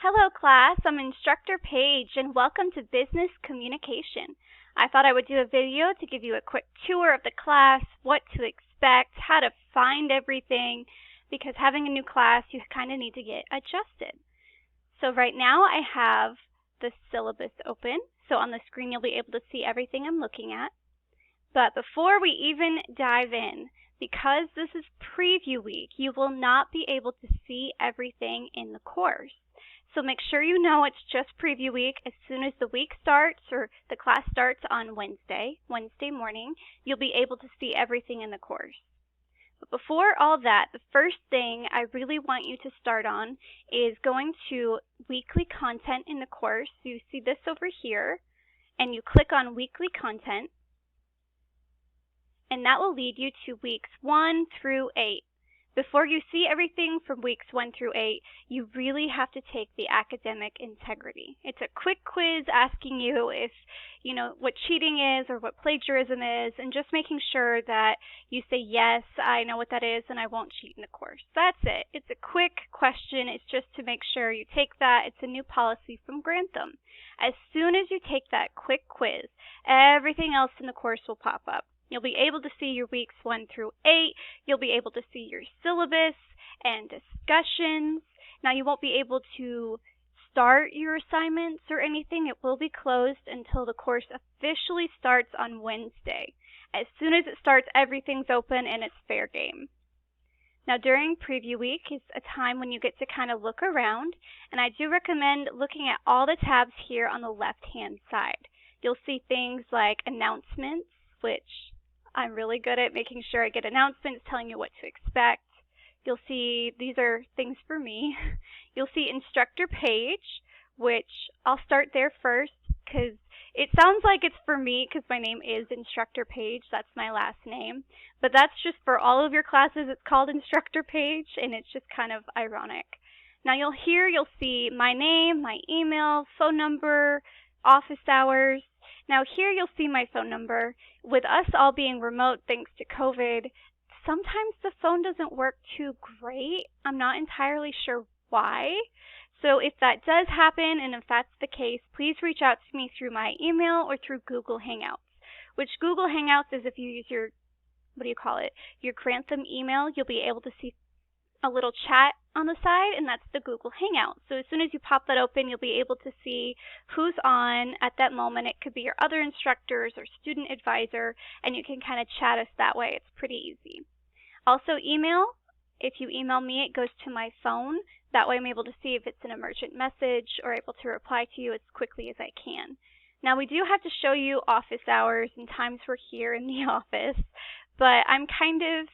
Hello class, I'm Instructor Paige and welcome to Business Communication. I thought I would do a video to give you a quick tour of the class, what to expect, how to find everything, because having a new class you kind of need to get adjusted. So right now I have the syllabus open, so on the screen you'll be able to see everything I'm looking at. But before we even dive in, because this is preview week, you will not be able to see everything in the course. So make sure you know it's just preview week. As soon as the week starts or the class starts on Wednesday morning, you'll be able to see everything in the course. But before all that, the first thing I really want you to start on is going to weekly content in the course. So you see this over here, and you click on weekly content, and that will lead you to weeks 1 through 8. Before you see everything from weeks 1 through 8, you really have to take the academic integrity. It's a quick quiz asking you if you know what cheating is or what plagiarism is, and just making sure that you say, yes, I know what that is and I won't cheat in the course. That's it. It's a quick question. It's just to make sure you take that. It's a new policy from Grantham. As soon as you take that quick quiz, everything else in the course will pop up. You'll be able to see your weeks 1 through 8. You'll be able to see your syllabus and discussions. Now you won't be able to start your assignments or anything. It will be closed until the course officially starts on Wednesday. As soon as it starts, everything's open and it's fair game. Now during preview week is a time when you get to kind of look around, and I do recommend looking at all the tabs here on the left-hand side. You'll see things like announcements, which I'm really good at making sure I get announcements telling you what to expect. You'll see, these are things for me. You'll see Instructor Page, which I'll start there first because it sounds like it's for me because my name is Instructor Page. That's my last name. But that's just for all of your classes. It's called Instructor Page, and it's just kind of ironic. Now you'll see my name, my email, phone number, office hours. Now here you'll see my phone number. With us all being remote thanks to COVID, sometimes the phone doesn't work too great. I'm not entirely sure why. So if that does happen, and if that's the case, please reach out to me through my email or through Google Hangouts. Which Google Hangouts is if you use your, your Grantham email, you'll be able to see a little chat on the side, and that's the Google Hangout. So as soon as you pop that open, you'll be able to see who's on at that moment. It could be your other instructors or student advisor, and you can kind of chat us that way. It's pretty easy. Also email. If you email me, it goes to my phone. That way I'm able to see if it's an emergent message or able to reply to you as quickly as I can. Now we do have to show you office hours and times we're here in the office, but I'm kind of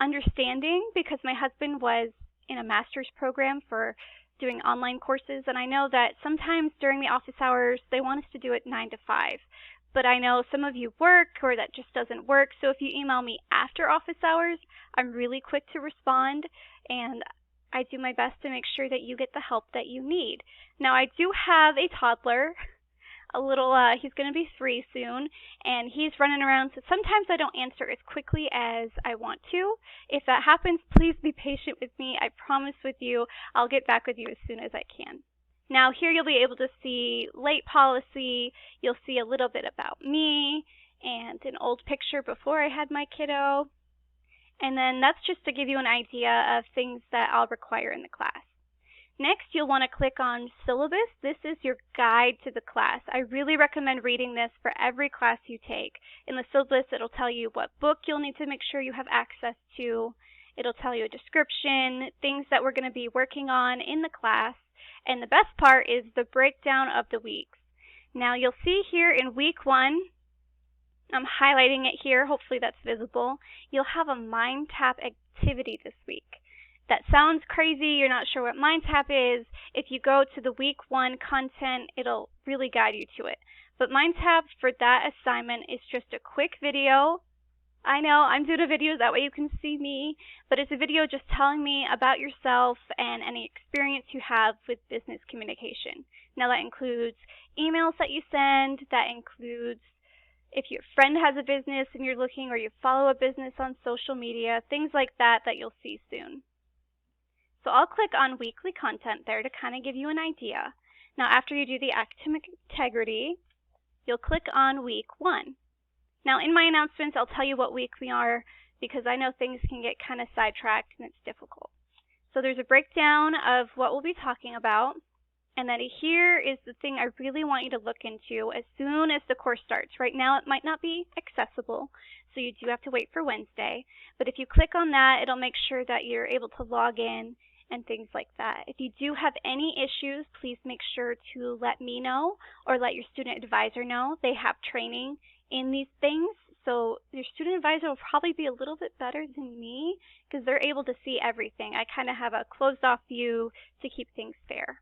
understanding because my husband was in a master's program for doing online courses, and I know that sometimes during the office hours they want us to do it 9 to 5. But I know some of you work or that just doesn't work, so if you email me after office hours, I'm really quick to respond, and I do my best to make sure that you get the help that you need. Now I do have a toddler, he's going to be 3 soon, and he's running around, so sometimes I don't answer as quickly as I want to. If that happens, please be patient with me. I promise with you, I'll get back with you as soon as I can. Now here you'll be able to see late policy. You'll see a little bit about me and an old picture before I had my kiddo. And then that's just to give you an idea of things that I'll require in the class. Next, you'll want to click on Syllabus. This is your guide to the class. I really recommend reading this for every class you take. In the syllabus, it'll tell you what book you'll need to make sure you have access to. It'll tell you a description, things that we're going to be working on in the class. And the best part is the breakdown of the weeks. Now you'll see here in week 1, I'm highlighting it here, hopefully that's visible. You'll have a Mind Tap activity this week. That sounds crazy, you're not sure what Mind Tap is. If you go to the week 1 content, it'll really guide you to it. But Mind Tap for that assignment is just a quick video. I know, I'm doing a video, that way you can see me, but it's a video just telling me about yourself and any experience you have with business communication. Now that includes emails that you send, that includes if your friend has a business and you're looking, or you follow a business on social media, things like that that you'll see soon. So I'll click on weekly content there to kind of give you an idea. Now after you do the academic integrity, you'll click on week 1. Now in my announcements, I'll tell you what week we are because I know things can get kind of sidetracked and it's difficult. So there's a breakdown of what we'll be talking about. And then here is the thing I really want you to look into as soon as the course starts. Right now it might not be accessible, so you do have to wait for Wednesday. But if you click on that, it'll make sure that you're able to log in and things like that. If you do have any issues, please make sure to let me know or let your student advisor know. They have training in these things, so your student advisor will probably be a little bit better than me because they're able to see everything. I kind of have a closed-off view to keep things fair.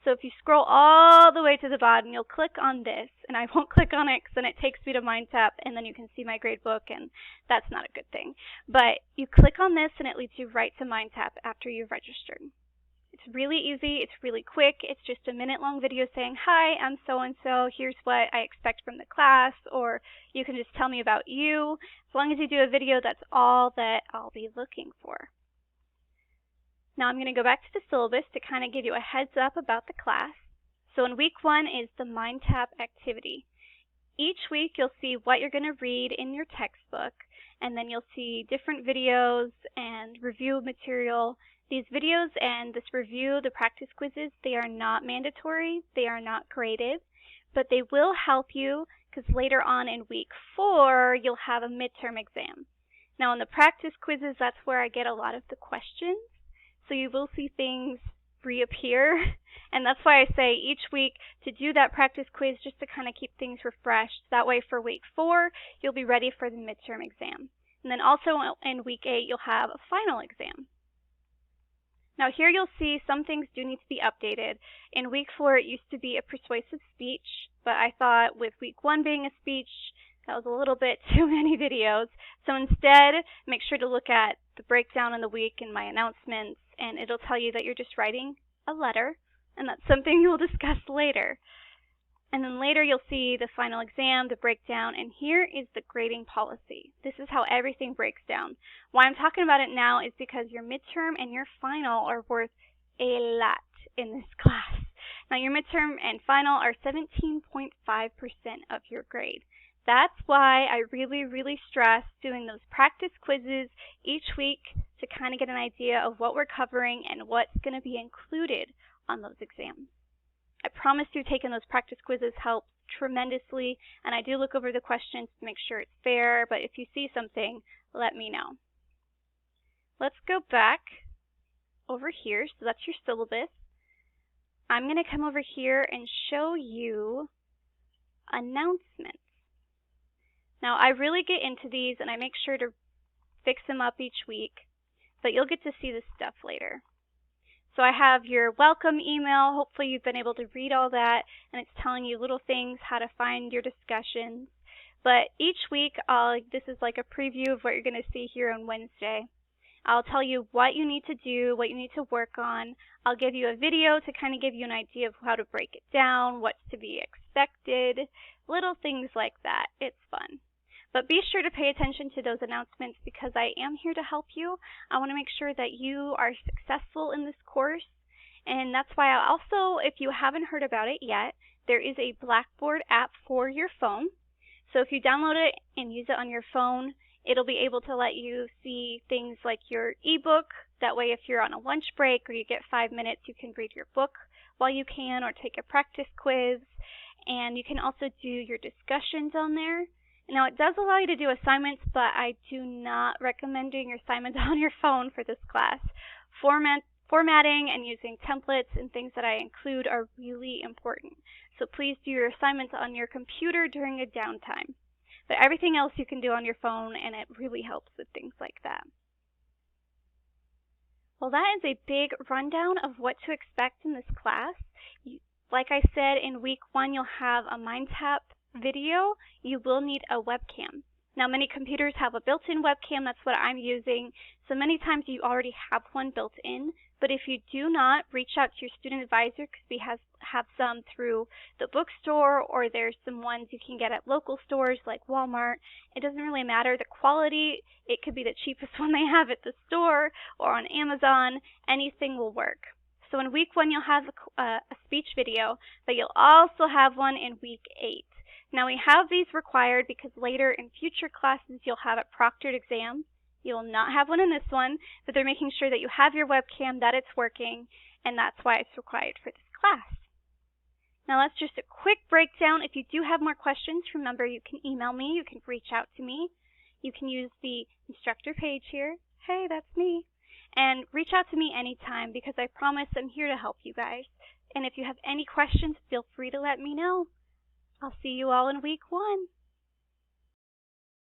So if you scroll all the way to the bottom, you'll click on this, and I won't click on it because then it takes me to MindTap, and then you can see my gradebook, and that's not a good thing. But you click on this, and it leads you right to MindTap after you've registered. It's really easy. It's really quick. It's just a minute-long video saying, hi, I'm so-and-so. Here's what I expect from the class, or you can just tell me about you. As long as you do a video, that's all that I'll be looking for. Now I'm going to go back to the syllabus to kind of give you a heads up about the class. So in week 1 is the MindTap activity. Each week you'll see what you're going to read in your textbook, and then you'll see different videos and review material. These videos and this review, the practice quizzes, they are not mandatory, they are not graded, but they will help you because later on in week 4 you'll have a midterm exam. Now in the practice quizzes, that's where I get a lot of the questions. So you will see things reappear, and that's why I say each week to do that practice quiz just to kind of keep things refreshed. That way for week 4, you'll be ready for the midterm exam. And then also in week 8, you'll have a final exam. Now here you'll see some things do need to be updated. In week 4, it used to be a persuasive speech, but I thought with week 1 being a speech, that was a little bit too many videos. So instead, make sure to look at the breakdown in the week in my announcements, and it'll tell you that you're just writing a letter, and that's something we'll discuss later. And then later you'll see the final exam, the breakdown, and here is the grading policy. This is how everything breaks down. Why I'm talking about it now is because your midterm and your final are worth a lot in this class. Now your midterm and final are 17.5% of your grade. That's why I really stress doing those practice quizzes each week to kind of get an idea of what we're covering and what's going to be included on those exams. I promise you taking those practice quizzes helps tremendously, and I do look over the questions to make sure it's fair, but if you see something, let me know. Let's go back over here. So that's your syllabus. I'm going to come over here and show you announcements. Now, I really get into these, and I make sure to fix them up each week, but you'll get to see this stuff later. So I have your welcome email. Hopefully you've been able to read all that, and it's telling you little things, how to find your discussions. But each week, this is like a preview of what you're going to see here on Wednesday. I'll tell you what you need to do, what you need to work on. I'll give you a video to kind of give you an idea of how to break it down, what's to be expected, little things like that. It's fun. But be sure to pay attention to those announcements because I am here to help you. I want to make sure that you are successful in this course. And that's why I also, if you haven't heard about it yet, there is a Blackboard app for your phone. So if you download it and use it on your phone, it'll be able to let you see things like your ebook. That way if you're on a lunch break or you get 5 minutes, you can read your book while you can or take a practice quiz. And you can also do your discussions on there. Now, it does allow you to do assignments, but I do not recommend doing your assignments on your phone for this class. Formatting and using templates and things that I include are really important. So please do your assignments on your computer during a downtime. But everything else you can do on your phone, and it really helps with things like that. Well, that is a big rundown of what to expect in this class. Like I said, in week 1, you'll have a MindTap video. You will need a webcam. Now, many computers have a built-in webcam. That's what I'm using. So many times you already have one built in, But if you do not, reach out to your student advisor, because we have some through the bookstore, or there's some ones you can get at local stores like Walmart. It doesn't really matter. The quality, it could be the cheapest one they have at the store or on Amazon. Anything will work. So in week 1, you'll have a speech video, but you'll also have one in week 8. Now we have these required because later in future classes you'll have a proctored exam. You will not have one in this one, but they're making sure that you have your webcam, that it's working, and that's why it's required for this class. Now that's just a quick breakdown. If you do have more questions, remember you can email me, you can reach out to me. You can use the instructor page here. Hey, that's me. And reach out to me anytime, because I promise I'm here to help you guys. And if you have any questions, feel free to let me know. I'll see you all in week 1.